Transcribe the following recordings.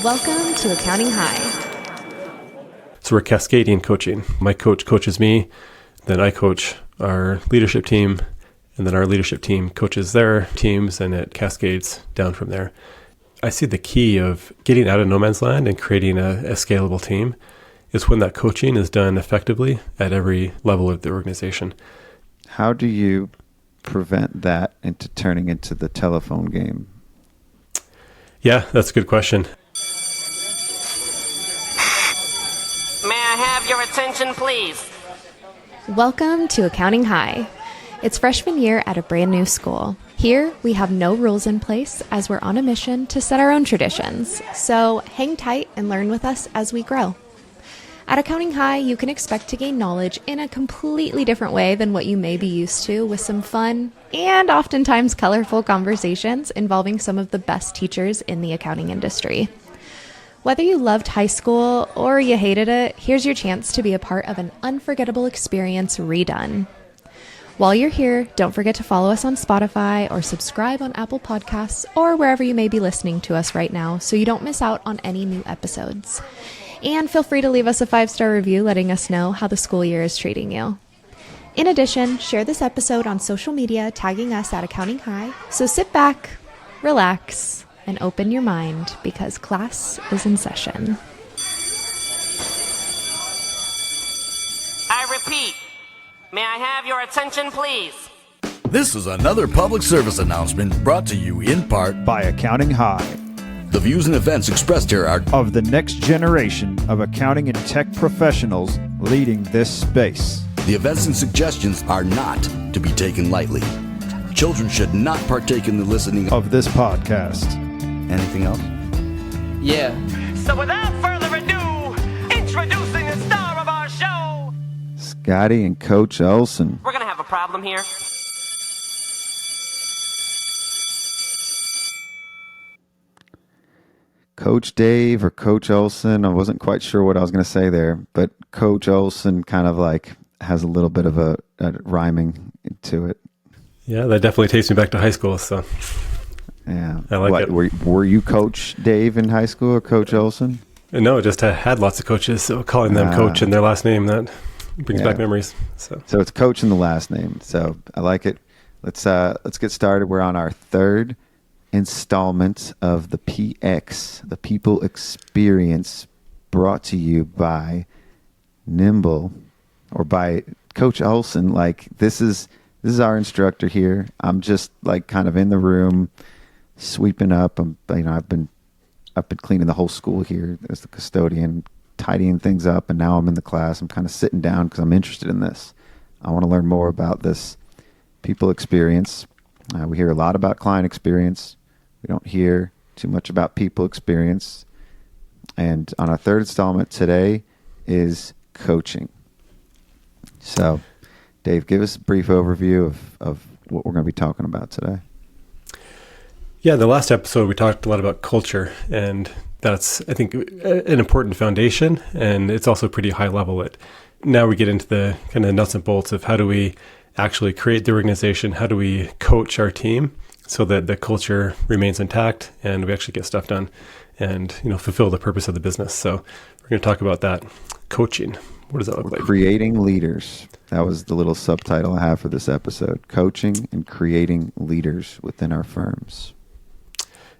Welcome to Accounting High. So we're cascading coaching. My coach coaches me, then I coach our leadership team, and then our leadership team coaches their teams, and it cascades down from there. I see the key of getting out of no man's land and creating a scalable team is when that coaching is done effectively at every level of the organization. How do you prevent that into turning into the telephone game? Yeah, that's a good question. May I have your attention, please? Welcome to Accounting High. It's freshman year at a brand new school. Here, we have no rules in place as we're on a mission to set our own traditions. So hang tight and learn with us as we grow. At Accounting High, you can expect to gain knowledge in a completely different way than what you may be used to, with some fun and oftentimes colorful conversations involving some of the best teachers in the accounting industry. Whether you loved high school or you hated it, here's your chance to be a part of an unforgettable experience redone. While you're here, don't forget to follow us on Spotify or subscribe on Apple Podcasts or wherever you may be listening to us right now so you don't miss out on any new episodes. And feel free to leave us a 5-star review letting us know how the school year is treating you. In addition, share this episode on social media, tagging us at Accounting High. So sit back, relax, and open your mind because class is in session. I repeat, may I have your attention, please? This is another public service announcement brought to you in part by Accounting High, the views and events expressed here are of the next generation of accounting and tech professionals leading this space. The events and suggestions are not to be taken lightly. Children should not partake in the listening of this podcast. Anything else? Yeah. So without further ado, introducing the star of our show, Scotty and Coach Olsen. we're gonna have a problem here. Coach Dave or Coach Olsen, I wasn't quite sure what I was going to say there, but Coach Olsen kind of like has a little bit of a rhyming to it. Yeah, that definitely takes me back to high school. So Yeah. I like it. Were you Coach Dave in high school or Coach Olsen? No, just had lots of coaches. So calling them coach and their last name, that brings back memories. So it's Coach in the last name. So I like it. Let's get started. We're on our third installment of the PX, the People Experience, brought to you by Nimbl or by Coach Olsen. Like this is our instructor here. I'm just like kind of in the room sweeping up. I've been cleaning the whole school here as the custodian, tidying things up, and now I'm in the class. I'm kind of sitting down because I'm interested in this. I want to learn more about this People Experience. We hear a lot about client experience. We don't hear too much about people experience. And on our third installment today is coaching. So, Dave, give us a brief overview of what we're going to be talking about today. yeah, the last episode we talked a lot about culture, and that's, I think, an important foundation, and it's also pretty high level. Now we get into the kind of nuts and bolts of how do we actually create the organization, how do we coach our team so that the culture remains intact and we actually get stuff done and fulfill the purpose of the business. So we're going to talk about that. Coaching. What does that look like? Creating leaders. That was the little subtitle I have for this episode. Coaching and creating leaders within our firms.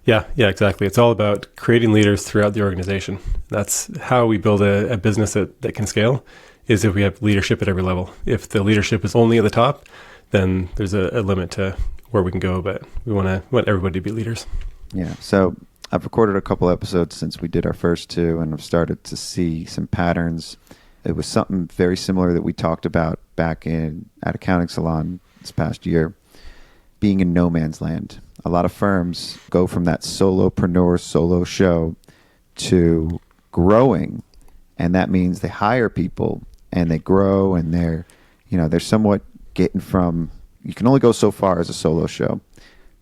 Yeah, exactly. It's all about creating leaders throughout the organization. That's how we build a business that can scale, is if we have leadership at every level. If the leadership is only at the top, then there's a limit to where we can go, but we want everybody to be leaders. Yeah. So I've recorded a couple episodes since we did our first two, and I've started to see some patterns. It was something very similar that we talked about back at Accounting Salon this past year, being in no man's land. A lot of firms go from that solopreneur solo show to growing, and that means they hire people and they grow, and they're somewhat getting from, you can only go so far as a solo show.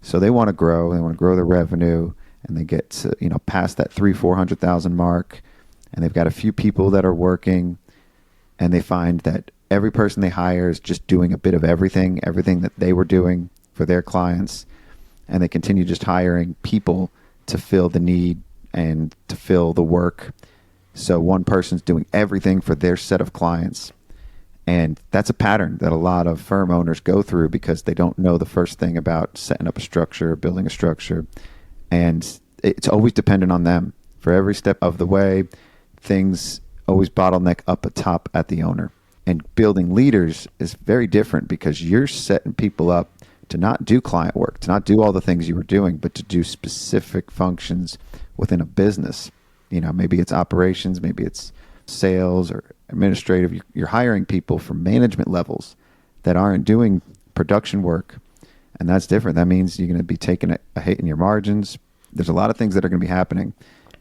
So they want to grow, their revenue, and they get to, past that 300,000-400,000 mark, and they've got a few people that are working, and they find that every person they hire is just doing a bit of everything that they were doing for their clients, and they continue just hiring people to fill the need and to fill the work. So one person's doing everything for their set of clients. And that's a pattern that a lot of firm owners go through because they don't know the first thing about setting up a structure, building a structure. And it's always dependent on them. For every step of the way, things always bottleneck up atop at the owner. And building leaders is very different because you're setting people up to not do client work, to not do all the things you were doing, but to do specific functions within a business. You know, maybe it's operations, maybe it's sales or administrative. You're hiring people from management levels that aren't doing production work. And that's different. That means you're going to be taking a hit in your margins. There's a lot of things that are going to be happening.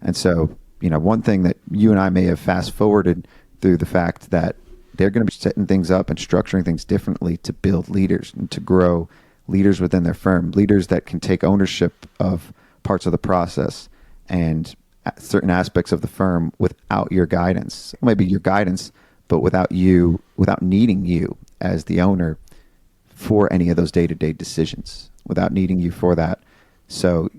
And so, you know, one thing that you and I may have fast forwarded through the fact that they're going to be setting things up and structuring things differently to build leaders and to grow leaders within their firm, leaders that can take ownership of parts of the process and certain aspects of the firm without your guidance, maybe your guidance, but without needing you as the owner for any of those day-to-day decisions, without needing you for that. So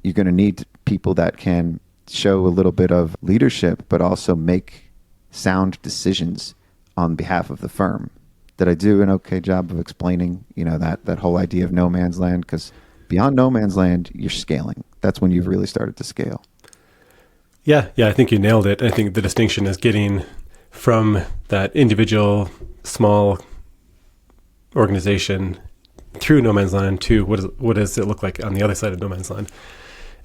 you're going to need people that can show a little bit of leadership, but also make sound decisions on behalf of the firm. Did I do an okay job of explaining, you know, that whole idea of no man's land? Because beyond no man's land, you're scaling. That's when you've really started to scale. Yeah, I think you nailed it. I think the distinction is getting from that individual small organization through no man's land to what does it look like on the other side of no man's land.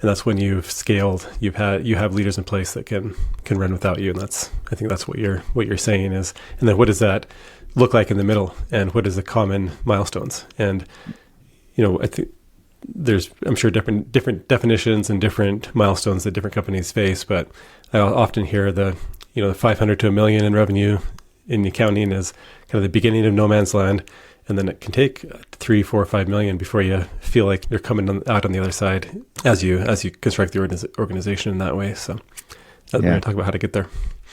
And that's when you've scaled. You have leaders in place that can run without you, and I think that's what you're saying is. And then what does that look like in the middle, and what is the common milestones? And you know, I think I'm sure different definitions and different milestones that different companies face, but I often hear the 500 to $1 million in revenue in accounting is kind of the beginning of no man's land. And then it can take 3, 4, 5 million before you feel like you're coming out on the other side as you construct the organization in that way. So we're going to talk about how to get there.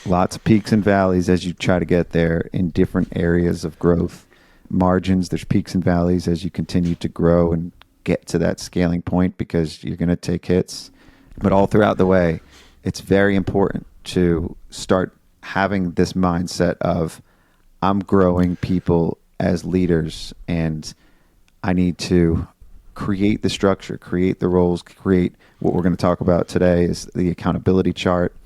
Lots of peaks and valleys as you try to get there in different areas of growth. Margins, there's peaks and valleys as you continue to grow and get to that scaling point because you're going to take hits. But all throughout the way, it's very important to start having this mindset of I'm growing people as leaders, and I need to create the structure, create the roles, create what we're going to talk about today is the accountability chart.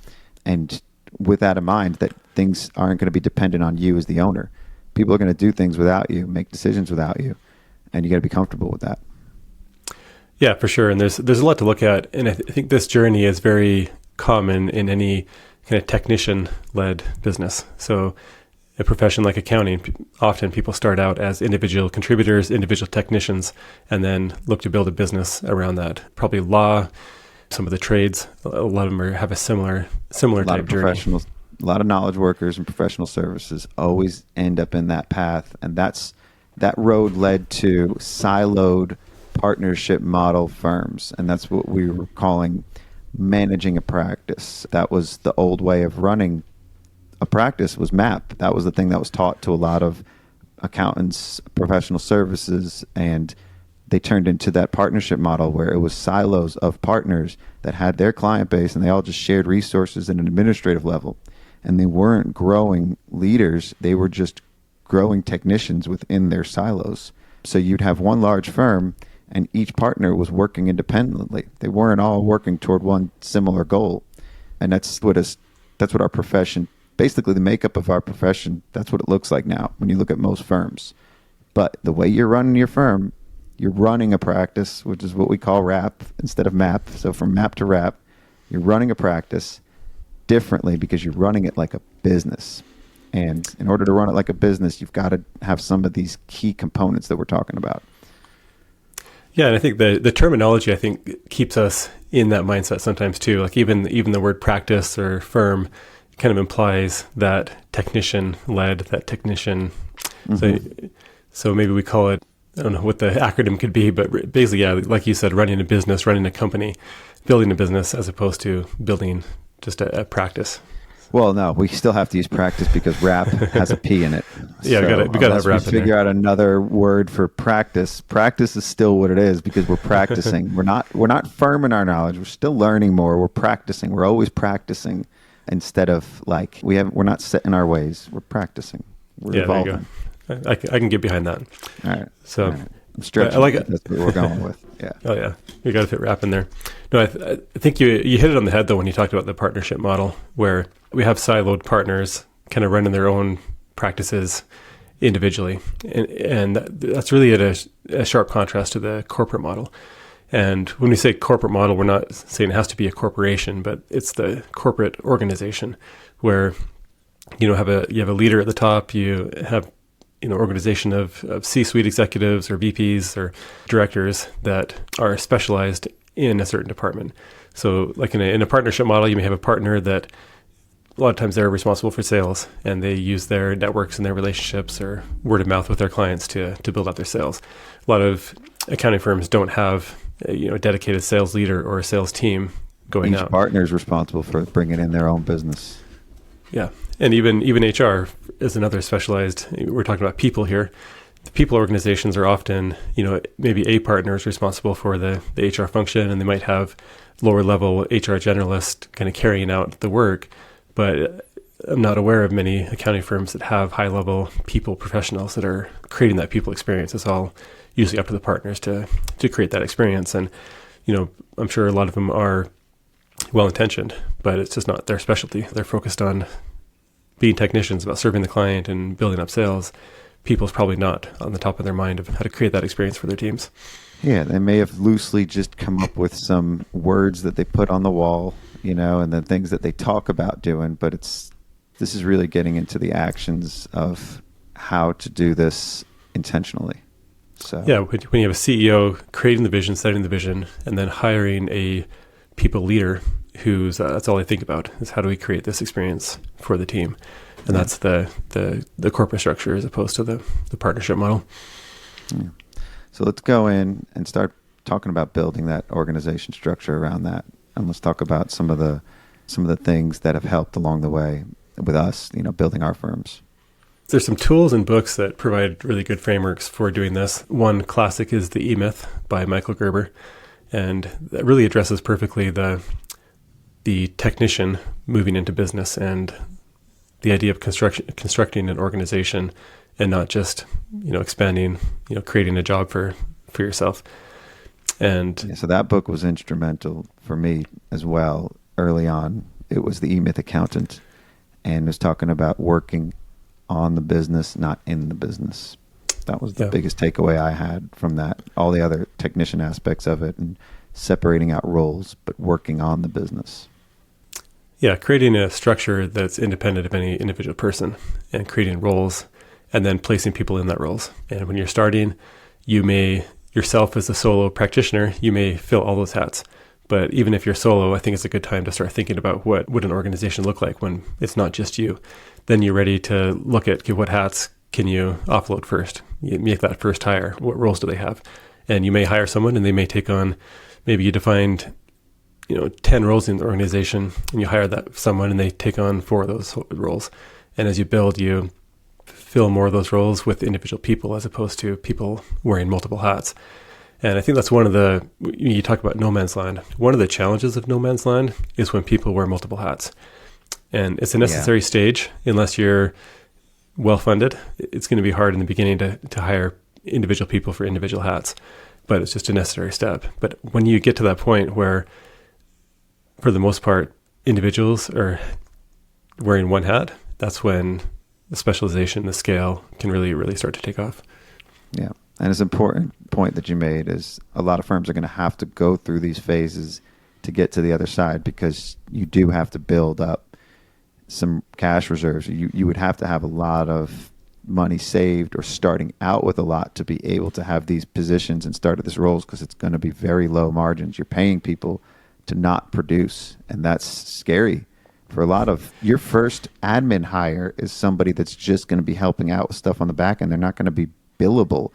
And with that in mind, that things aren't going to be dependent on you as the owner. People are going to do things without you, make decisions without you, and you got to be comfortable with that. Yeah, for sure. And there's a lot to look at. And I think this journey is very common in any kind of technician-led business. So a profession like accounting, often people start out as individual contributors, individual technicians, and then look to build a business around that. Probably law, some of the trades, a lot of them have a similar type journey. Professionals, a lot of knowledge workers and professional services always end up in that path, and that road led to siloed partnership model firms, and that's what we were calling managing a practice. That was the old way of running a practice, was MAP. That was the thing that was taught to a lot of accountants, professional services, and they turned into that partnership model where it was silos of partners that had their client base and they all just shared resources at an administrative level. And they weren't growing leaders, they were just growing technicians within their silos. So you'd have one large firm and each partner was working independently. They weren't all working toward one similar goal. And that's what our profession, basically the makeup of our profession, that's what it looks like now when you look at most firms. But the way you're running your firm, you're running a practice, which is what we call RAP instead of MAP. So from MAP to RAP, you're running a practice differently because you're running it like a business. And in order to run it like a business, you've got to have some of these key components that we're talking about. Yeah, and I think the terminology, I think, keeps us in that mindset sometimes too. Like even the word practice or firm kind of implies that technician-led, that technician. Mm-hmm. So maybe we call it, I don't know what the acronym could be, but basically, yeah, like you said, running a business, running a company, building a business as opposed to building just a practice. Well, no, we still have to use practice because rap has a P in it. Yeah, we gotta have rap in there. Figure out another word for practice. Practice is still what it is because we're practicing. We're not firm in our knowledge. We're still learning more. We're practicing. We're always practicing instead of like we're not set in our ways. We're practicing. We're evolving. There you go. I can get behind that. All right. So. All right. I'm stretching. I like it. That's what we're going with. Yeah. Oh yeah, you got to fit rap in there. No, I think you hit it on the head though when you talked about the partnership model, where we have siloed partners kind of running their own practices individually, and that's really at a sharp contrast to the corporate model. And when we say corporate model, we're not saying it has to be a corporation, but it's the corporate organization where you have a leader at the top, you have organization of C-suite executives or VPs or directors that are specialized in a certain department. So like in a partnership model, you may have a partner that a lot of times they're responsible for sales and they use their networks and their relationships or word of mouth with their clients to build up their sales. A lot of accounting firms don't have a dedicated sales leader or a sales team going out. Each partner is responsible for bringing in their own business. Yeah. And even HR is another specialized, we're talking about people here. The people organizations are often, maybe a partner is responsible for the HR function, and they might have lower level HR generalists kind of carrying out the work. But I'm not aware of many accounting firms that have high level people professionals that are creating that people experience. It's all usually up to the partners to create that experience. And, I'm sure a lot of them are well-intentioned, but it's just not their specialty. They're focused on being technicians about serving the client and building up sales. People's probably not on the top of their mind of how to create that experience for their teams. Yeah, they may have loosely just come up with some words that they put on the wall, and then things that they talk about doing, but this is really getting into the actions of how to do this intentionally. So yeah, when you have a CEO creating the vision, setting the vision, and then hiring a people leader who's that's all I think about is how do we create this experience for the team, and that's the corporate structure as opposed to the partnership model. Yeah. So let's go in and start talking about building that organization structure around that, and let's talk about some of the things that have helped along the way with us, building our firms. There's some tools and books that provide really good frameworks for doing this. One classic is The E-Myth by Michael Gerber, and that really addresses perfectly the technician moving into business and the idea of constructing an organization and not just, expanding, creating a job for yourself. And yeah, so that book was instrumental for me as well. Early on, it was The E-Myth Accountant, and was talking about working on the business, not in the business. That was the biggest takeaway I had from that. All the other technician aspects of it and separating out roles, but working on the business. Yeah, creating a structure that's independent of any individual person and creating roles and then placing people in that roles. And when you're starting, you may, yourself as a solo practitioner, you may fill all those hats. But even if you're solo, I think it's a good time to start thinking about what would an organization look like when it's not just you. Then you're ready to look at what hats can you offload first. You make that first hire. What roles do they have? And you may hire someone and they may take on, maybe you defined 10 roles in the organization, and you hire that someone and they take on 4 of those roles. And as you build, you fill more of those roles with individual people as opposed to people wearing multiple hats. And I think that's one of you talk about no man's land. One of the challenges of no man's land is when people wear multiple hats. And it's a necessary stage unless you're well-funded. It's going to be hard in the beginning to hire individual people for individual hats, but it's just a necessary step. But when you get to that point where, for the most part, individuals are wearing one hat, that's when the specialization, the scale can really, really start to take off. Yeah. And it's an important point that you made is a lot of firms are going to have to go through these phases to get to the other side, because you do have to build up some cash reserves. You would have to have a lot of money saved or starting out with a lot to be able to have these positions and start at these roles, because it's going to be very low margins. You're paying people to not produce, and that's scary. For a lot of your first admin hire is somebody that's just going to be helping out with stuff on the back end. They're not going to be billable,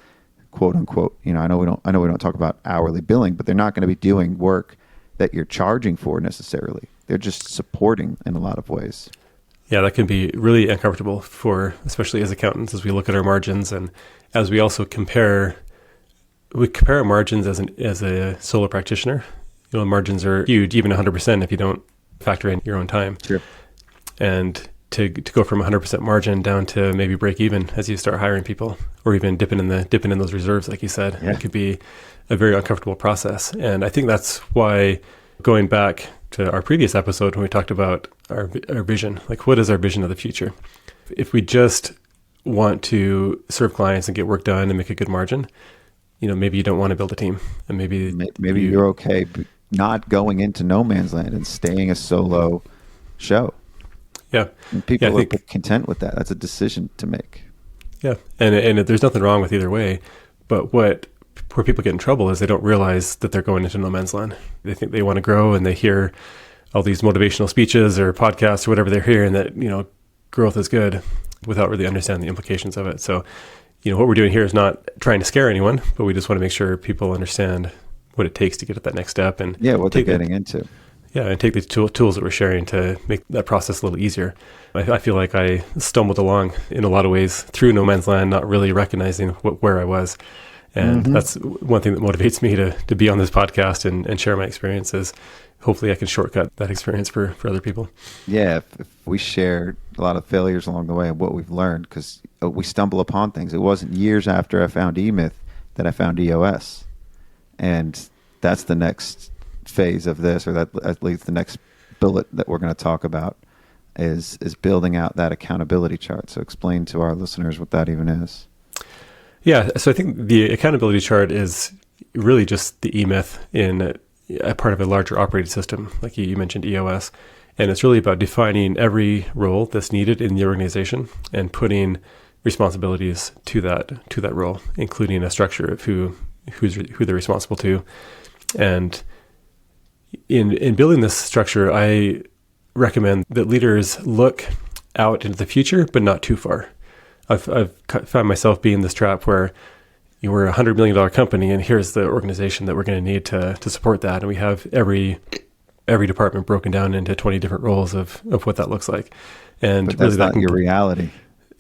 quote unquote. I know we don't talk about hourly billing, but they're not going to be doing work that you're charging for necessarily. They're just supporting in a lot of ways. Yeah, that can be really uncomfortable for, especially as accountants, as we look at our margins and as we also compare our margins as a solo practitioner. Margins are huge, even 100% if you don't factor in your own time. Sure. And to go from 100% margin down to maybe break even as you start hiring people, or even dipping in those reserves, like you said, it could be a very uncomfortable process. And I think that's why, going back to our previous episode when we talked about our vision, like what is our vision of the future? If we just want to serve clients and get work done and make a good margin, maybe you don't want to build a team, and maybe you're okay not going into no man's land and staying a solo show. Yeah. And people are content with that. That's a decision to make. Yeah. And there's nothing wrong with either way. But where people get in trouble is they don't realize that they're going into no man's land. They think they want to grow, and they hear all these motivational speeches or podcasts or whatever they're hearing that, growth is good, without really understanding the implications of it. So, what we're doing here is not trying to scare anyone, but we just want to make sure people understand what it takes to get to that next step. And what they're getting into. Yeah, and take the tools that we're sharing to make that process a little easier. I feel like I stumbled along in a lot of ways through no man's land, not really recognizing where I was. And that's one thing that motivates me to be on this podcast and share my experiences. Hopefully I can shortcut that experience for other people. Yeah, if we share a lot of failures along the way and what we've learned, because we stumble upon things. It wasn't years after I found eMyth that I found EOS. And that's the next phase of this, or that at least the next bullet that we're going to talk about is building out that accountability chart. So explain to our listeners what that even is. Yeah, so I think the accountability chart is really just the eMyth in a part of a larger operating system, like you mentioned EOS. And it's really about defining every role that's needed in the organization and putting responsibilities to that role, including a structure of who they're responsible to. And in building this structure, I recommend that leaders look out into the future, but not too far. I've found myself being in this trap where we're a $100 million company, and here's the organization that we're going to need to support that. And we have every department broken down into 20 different roles of what that looks like. And but that's really not your reality.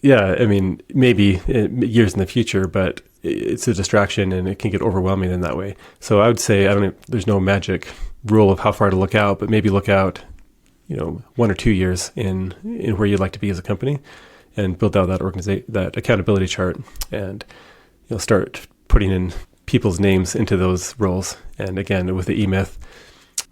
Yeah, I mean, maybe years in the future, but it's a distraction and it can get overwhelming in that way. So I would say, there's no magic rule of how far to look out, but maybe look out, 1 or 2 years in where you'd like to be as a company, and build out that accountability chart, and start putting in people's names into those roles. And again, with the eMyth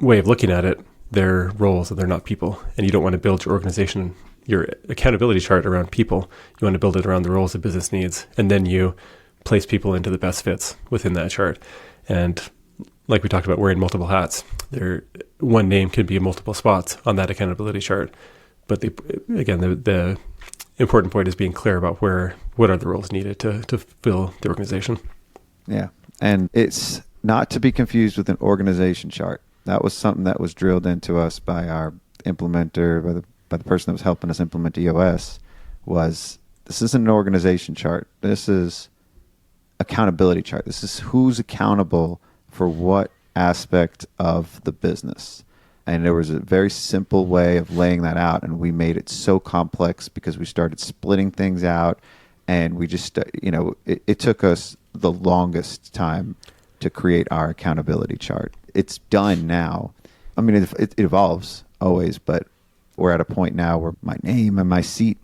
way of looking at it, they're roles and they're not people. And you don't want to build your organization, your accountability chart around people. You want to build it around the roles the business needs, and then you place people into the best fits within that chart. And like we talked about, wearing multiple hats, one name could be in multiple spots on that accountability chart. But the important point is being clear about what are the roles needed to fill the organization. Yeah. And it's not to be confused with an organization chart. That was something that was drilled into us by our implementer, by the person that was helping us implement EOS, was this isn't an organization chart. This is accountability chart. This is who's accountable for what aspect of the business. And there was a very simple way of laying that out, and we made it so complex because we started splitting things out, and we just, it took us the longest time to create our accountability chart. It's done now. I mean, it evolves always, but we're at a point now where my name and my seat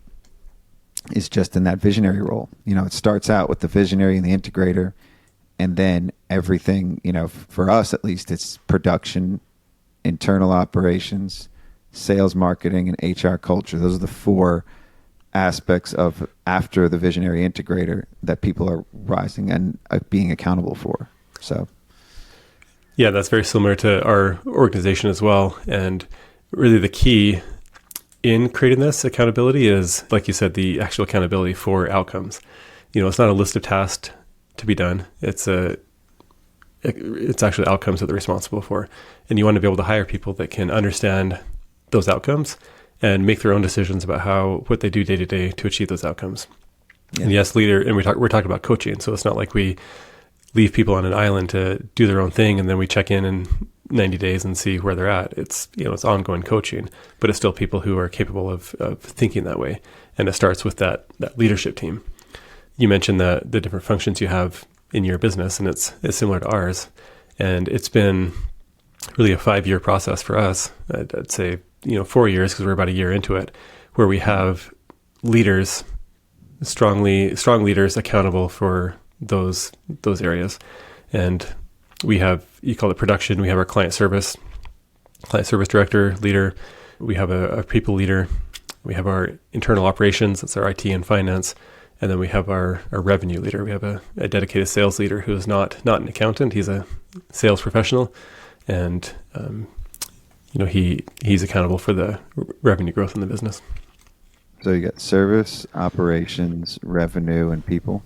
is just in that visionary role. It starts out with the visionary and the integrator, and then everything, for us at least, it's production, internal operations, sales, marketing, and HR culture. Those are the 4 aspects of after the visionary integrator that people are rising and being accountable for. So, yeah, that's very similar to our organization as well. And really the key in creating this accountability is, like you said, the actual accountability for outcomes. It's not a list of tasks to be done. It's actually outcomes that they're responsible for. And you want to be able to hire people that can understand those outcomes and make their own decisions about what they do day to day to achieve those outcomes. Yeah. And yes, we're talking about coaching. So it's not like we leave people on an island to do their own thing and then we check in and 90 days and see where they're at. It's, it's ongoing coaching, but it's still people who are capable of thinking that way. And it starts with that leadership team. You mentioned the different functions you have in your business, and it's similar to ours. And it's been really a 5-year process for us. I'd say, 4 years, because we're about a year into it, where we have leaders, strong leaders accountable for those areas. And we have, you call it production, we have our client service director, leader, we have a people leader, we have our internal operations, that's our IT and finance, and then we have our revenue leader. We have a dedicated sales leader who is not an accountant, he's a sales professional, and he's accountable for the revenue growth in the business. So you got service, operations, revenue, and people.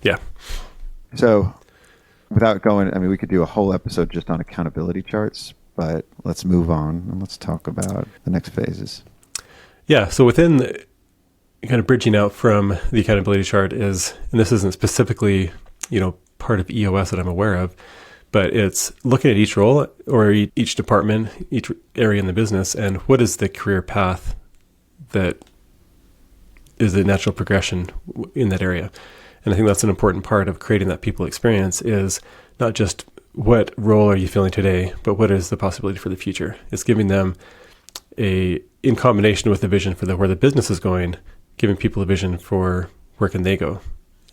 Yeah. So without going, we could do a whole episode just on accountability charts, but let's move on and let's talk about the next phases. Yeah. So within kind of bridging out from the accountability chart is, and this isn't specifically, part of EOS that I'm aware of, but it's looking at each role or each department, each area in the business, and what is the career path that is the natural progression in that area. And I think that's an important part of creating that people experience is not just what role are you filling today, but what is the possibility for the future. It's giving them in combination with the vision for where the business is going, giving people a vision for where can they go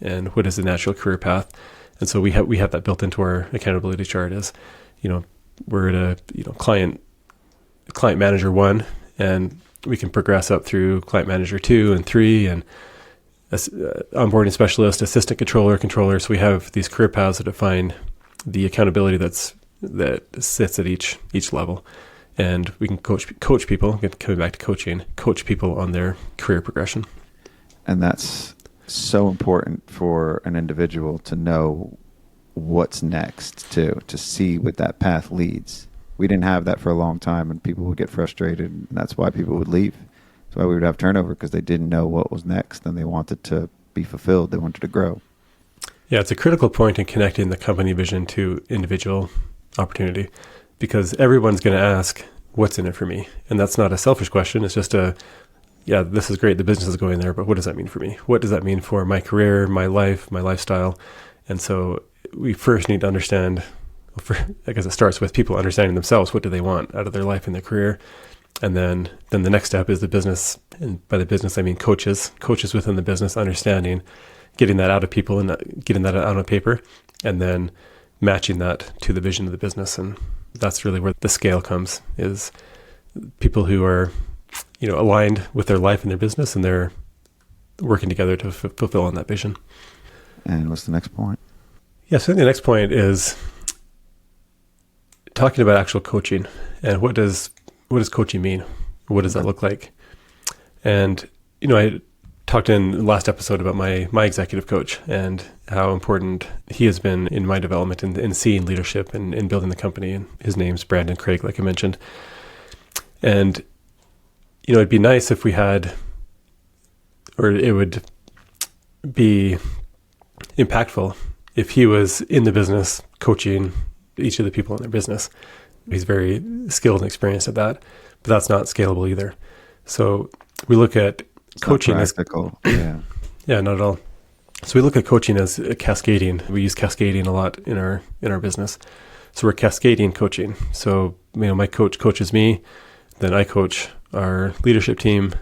and what is the natural career path. And so we have that built into our accountability chart as, we're at a, client manager 1, and we can progress up through client manager 2 and 3 and onboarding specialist, assistant controller. So we have these career paths that define the accountability that sits at each level. And we can coach people, coming back to coach people on their career progression. And that's so important for an individual to know what's next, to see what that path leads. We didn't have that for a long time, and people would get frustrated, and that's why people would leave. That's why we would have turnover, because they didn't know what was next, and they wanted to be fulfilled. They wanted to grow. Yeah, it's a critical point in connecting the company vision to individual opportunity, because everyone's going to ask, what's in it for me? And that's not a selfish question. It's just this is great. The business is going there, but what does that mean for me? What does that mean for my career, my life, my lifestyle? And so we first need to understand, I guess it starts with people understanding themselves. What do they want out of their life and their career? And then the next step is the business. And by the business, I mean coaches within the business, understanding, getting that out of people and getting that out on paper, and then matching that to the vision of the business. And that's really where the scale comes, is people who are, aligned with their life and their business, and they're working together to fulfill on that vision. And what's the next point? Yeah, so the next point is talking about actual coaching, and what does coaching mean? What does that look like? And, I talked in the last episode about my executive coach and how important he has been in my development in seeing leadership and in building the company. And his name's Brandon Craig, like I mentioned. And, it'd be nice if we had, or it would be impactful if he was in the business coaching each of the people in their business. He's very skilled and experienced at that, but that's not scalable either. So we look at coaching as practical. Yeah. Yeah, not at all. So we look at coaching as cascading. We use cascading a lot in our business. So we're cascading coaching. So, my coach coaches me, then I coach our leadership team,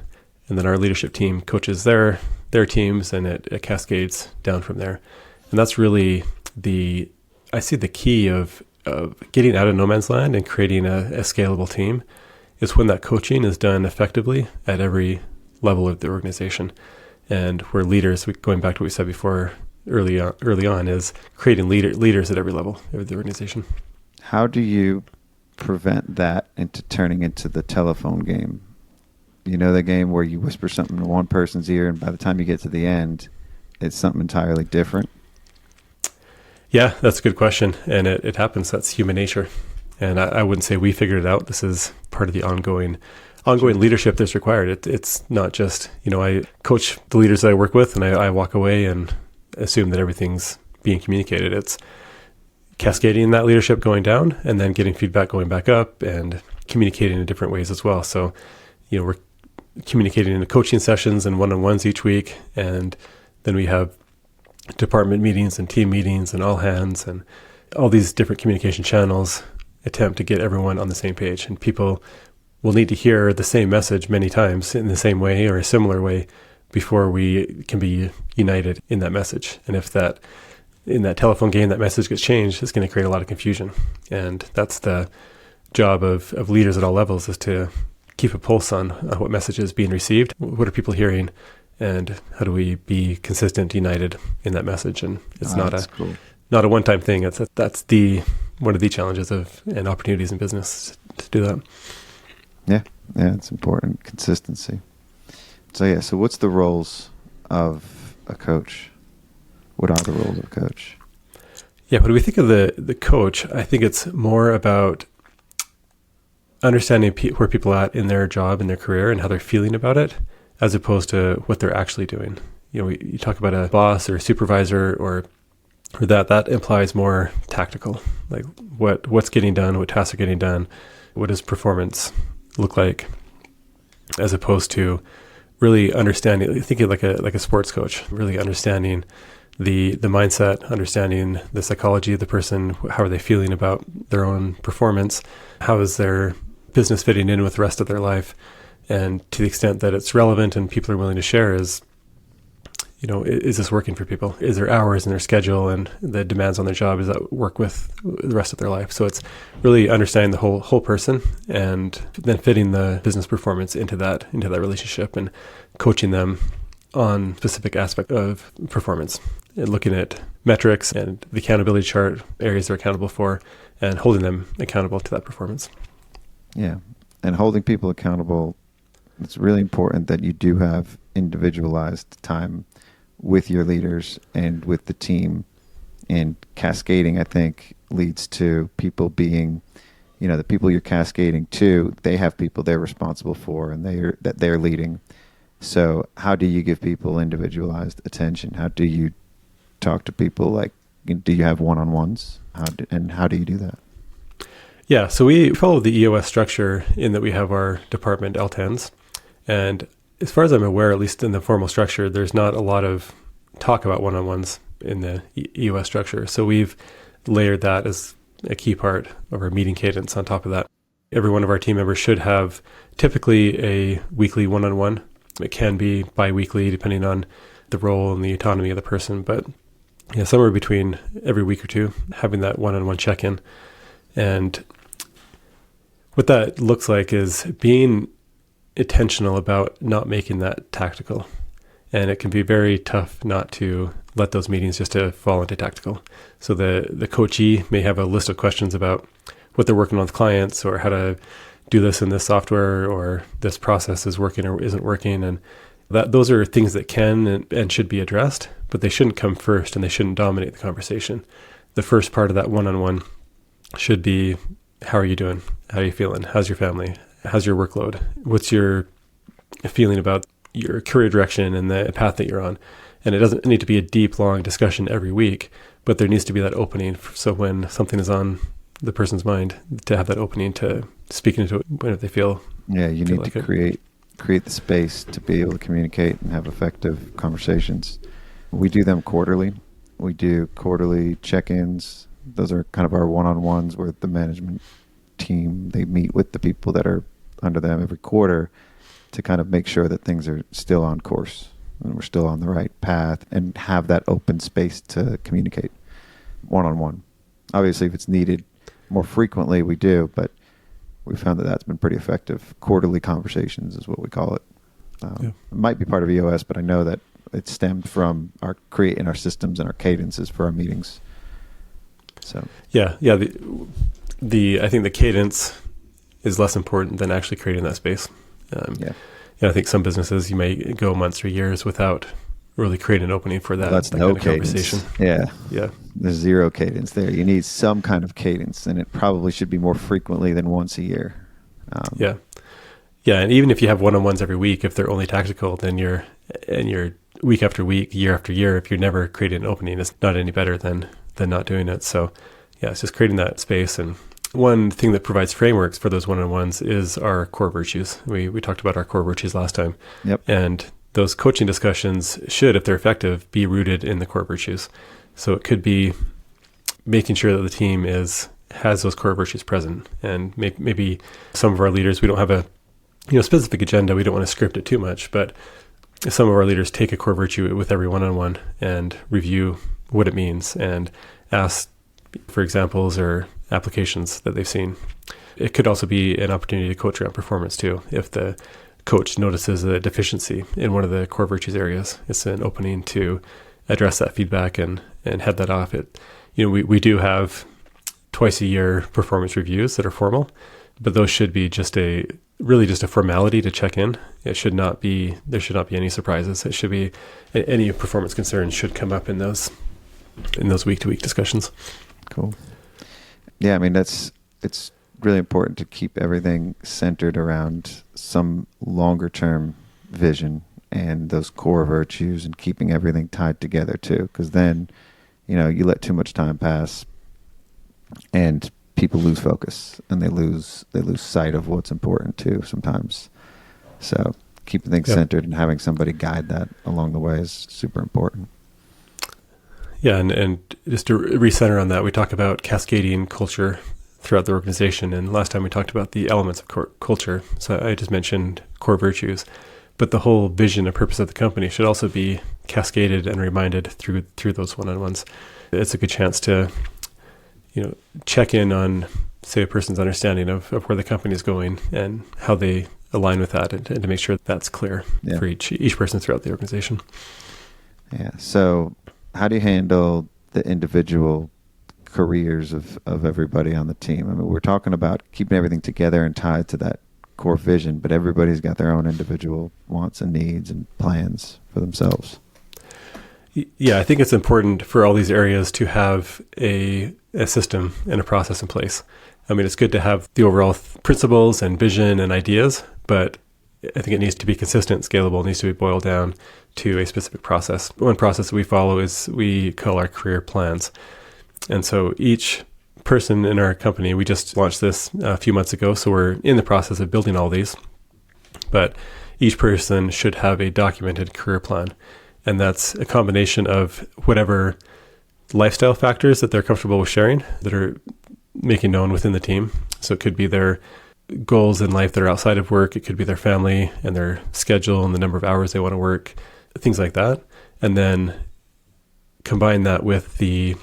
and then our leadership team coaches their teams, and it cascades down from there. And that's really the key of getting out of no man's land and creating a scalable team is when that coaching is done effectively at every level of the organization. And we're leaders, going back to what we said before early on, is creating leaders at every level of the organization. How do you prevent that into turning into the telephone game? The game where you whisper something in one person's ear, and by the time you get to the end, it's something entirely different? Yeah, that's a good question. And it happens. That's human nature. And I wouldn't say we figured it out. This is part of the ongoing leadership that's required. It's not just, I coach the leaders that I work with, and I walk away and assume that everything's being communicated. It's cascading that leadership going down and then getting feedback going back up and communicating in different ways as well. So, we're communicating in the coaching sessions and one-on-ones each week. And then we have department meetings and team meetings and all hands and all these different communication channels attempt to get everyone on the same page. And people will need to hear the same message many times in the same way or a similar way before we can be united in that message. And if that in that telephone game, that message gets changed, it's going to create a lot of confusion. And that's the job of leaders at all levels, is to keep a pulse on what message is being received, what are people hearing, and how do we be consistent, united in that message. And it's not a one-time thing. That's one of the challenges and opportunities in business to do that. Yeah, it's important. Consistency. So what's the roles of a coach? What are the roles of a coach? Yeah, when we think of the coach, I think it's more about understanding where people are at in their job, in their career, and how they're feeling about it, as opposed to what they're actually doing. You talk about a boss or a supervisor or that implies more tactical, like what's getting done, what tasks are getting done, what does performance look like, as opposed to really understanding, thinking like a sports coach, really understanding the mindset, understanding the psychology of the person, how are they feeling about their own performance, how is their business fitting in with the rest of their life, and to the extent that it's relevant and people are willing to share is this working for people? Is there hours in their schedule and the demands on their job, does that work with the rest of their life? So it's really understanding the whole person and then fitting the business performance into that relationship and coaching them on specific aspect of performance and looking at metrics and the accountability chart, areas they're accountable for, and holding them accountable to that performance. Yeah. And holding people accountable, it's really important that you do have individualized time with your leaders and with the team. And cascading, I think, leads to people being, the people you're cascading to, they have people they're responsible for and that they're leading. So how do you give people individualized attention? How do you talk to people? Like, do you have one-on-ones? How do you do that? Yeah, so we follow the EOS structure in that we have our department L10s. And as far as I'm aware, at least in the formal structure, there's not a lot of talk about one-on-ones in the EOS structure. So we've layered that as a key part of our meeting cadence on top of that. Every one of our team members should have typically a weekly one-on-one. It can be bi-weekly depending on the role and the autonomy of the person, but somewhere between every week or two, having that one-on-one check-in. And what that looks like is being intentional about not making that tactical. And it can be very tough not to let those meetings just to fall into tactical. So the coachee may have a list of questions about what they're working on with clients or how to do this in this software or this process is working or isn't working. And those are things that can and should be addressed, but they shouldn't come first and they shouldn't dominate the conversation. The first part of that one-on-one should be, how are you doing? How are you feeling? How's your family? How's your workload? What's your feeling about your career direction and the path that you're on? And it doesn't need to be a deep, long discussion every week, but there needs to be that opening. So when something is on the person's mind, to have that opening to speak into it whenever they feel. Yeah, you need like to create the space to be able to communicate and have effective conversations. We do them quarterly. We do quarterly check-ins. Those are kind of our one-on-ones where the management team, they meet with the people that are under them every quarter to kind of make sure that things are still on course and we're still on the right path and have that open space to communicate one-on-one. Obviously, if it's needed more frequently, we do, but we found that that's been pretty effective. Quarterly conversations is what we call it. It might be part of EOS, but I know that it stemmed from our creating our systems and our cadences for our meetings. So I think the cadence is less important than actually creating that space. I think some businesses you may go months or years without really creating an opening for that. That's that no kind of cadence. Conversation. Yeah. There's zero cadence there. You need some kind of cadence, and it probably should be more frequently than once a year. Yeah, and even if you have one-on-ones every week, if they're only tactical, then you're week after week, year after year, if you're never creating an opening, it's not any better than not doing it. So, yeah, it's just creating that space. And one thing that provides frameworks for those one-on-ones is our core virtues. We talked about our core virtues last time. Yep. And those coaching discussions should, if they're effective, be rooted in the core virtues. So it could be making sure that the team has those core virtues present. And maybe some of our leaders, we don't have a specific agenda. We don't want to script it too much, but some of our leaders take a core virtue with every one-on-one and review what it means and ask for examples or applications that they've seen. It could also be an opportunity to coach around performance too. If the coach notices a deficiency in one of the core virtues areas, it's an opening to address that feedback and head that off. We do have twice a year performance reviews that are formal, but those should be just a formality to check in. There should not be any surprises. It should be any performance concerns should come up in those week-to-week discussions. Cool. Yeah, I mean, it's really important to keep everything centered around some longer-term vision and those core virtues and keeping everything tied together too, because then, you let too much time pass and people lose focus and they lose sight of what's important too sometimes. So keeping things centered and having somebody guide that along the way is super important. Yeah, and just to recenter on that, we talk about cascading culture throughout the organization. And last time we talked about the elements of culture. So I just mentioned core virtues, but the whole vision and purpose of the company should also be cascaded and reminded through those one-on-ones. It's a good chance to, check in on, say, a person's understanding of where the company is going and how they align with that, and to make sure that's clear for each person throughout the organization. Yeah. So how do you handle the individual careers of everybody on the team? I mean, we're talking about keeping everything together and tied to that core vision, but everybody's got their own individual wants and needs and plans for themselves. Yeah, I think it's important for all these areas to have a system and a process in place. I mean, it's good to have the overall principles and vision and ideas, but I think it needs to be consistent, scalable, it needs to be boiled down to a specific process. One process that we follow is we call our career plans. And so each person in our company, we just launched this a few months ago, so we're in the process of building all these, but each person should have a documented career plan. And that's a combination of whatever lifestyle factors that they're comfortable with sharing, that are making known within the team. So it could be their goals in life that are outside of work. It could be their family and their schedule and the number of hours they want to work, things like that. And then combine that with the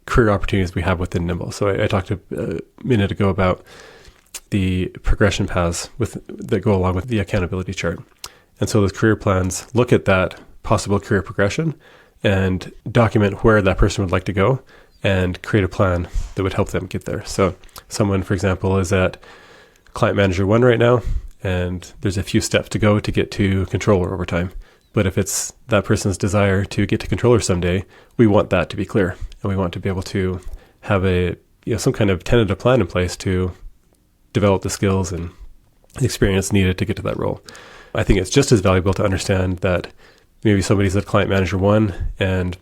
career opportunities we have within Nimbl. So I talked a minute ago about the progression paths that go along with the accountability chart. And so those career plans look at that possible career progression and document where that person would like to go and create a plan that would help them get there. So someone, for example, is at client manager 1 right now, and there's a few steps to go to get to controller over time. But if it's that person's desire to get to controller someday, we want that to be clear. And we want to be able to have some kind of tentative plan in place to develop the skills and experience needed to get to that role. I think it's just as valuable to understand that maybe somebody's at client manager 1 and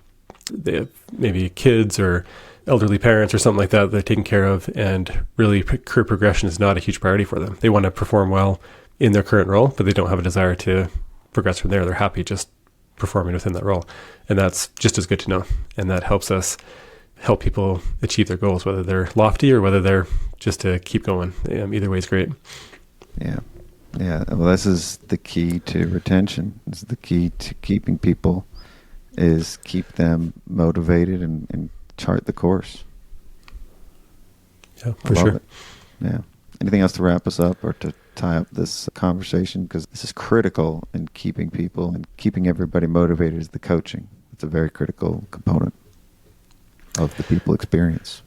they have maybe kids or elderly parents or something like that they're taking care of, and really career progression is not a huge priority for them. They want to perform well in their current role, but they don't have a desire to progress from there. They're happy just performing within that role. And that's just as good to know. And that helps us help people achieve their goals, whether they're lofty or whether they're just to keep going. Either way is great. Yeah. Yeah. Well, this is the key to retention. This is the key to keeping people, is keep them motivated and chart the course. Yeah, for sure. Yeah. Anything else to wrap us up or to tie up this conversation? Because this is critical in keeping people and keeping everybody motivated, is the coaching. It's a very critical component of the people experience.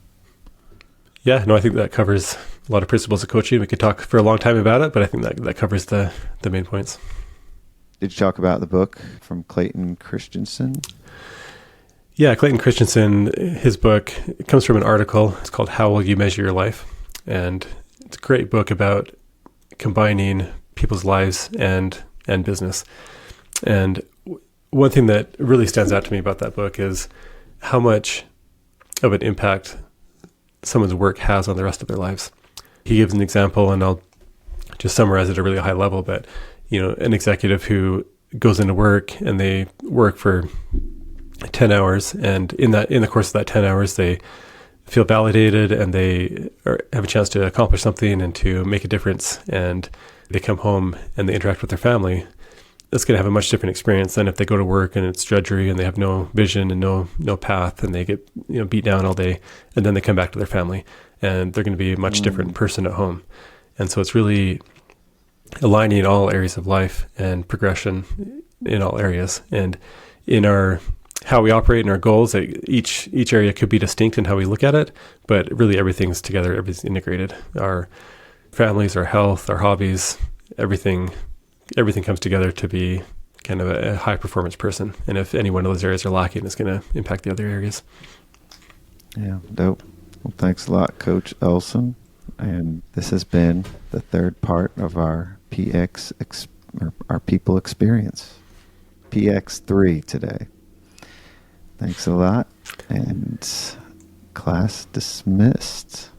Yeah, no, I think that covers a lot of principles of coaching. We could talk for a long time about it, but I think that covers the main points. Did you talk about the book from Clayton Christensen? Yeah, Clayton Christensen, his book, it comes from an article. It's called How Will You Measure Your Life? And it's a great book about combining people's lives and business. And one thing that really stands out to me about that book is how much of an impact someone's work has on the rest of their lives. He gives an example, and I'll just summarize it at a really high level, but an executive who goes into work and they work for 10 hours, and in the course of that 10 hours, they feel validated and they have a chance to accomplish something and to make a difference, and they come home and they interact with their family. That's going to have a much different experience than if they go to work and it's drudgery and they have no vision and no path, and they get beat down all day, and then they come back to their family and they're going to be a much different person at home. And so it's really aligning all areas of life and progression in all areas. And in our how we operate and our goals, each area could be distinct in how we look at it, but really everything's together, everything's integrated. Our families, our health, our hobbies, everything comes together to be kind of a high performance person. And if any one of those areas are lacking, it's going to impact the other areas. Yeah, dope. Well, thanks a lot, Coach Olsen. And this has been the third part of our our people experience, PX3 today. Thanks a lot, and class dismissed.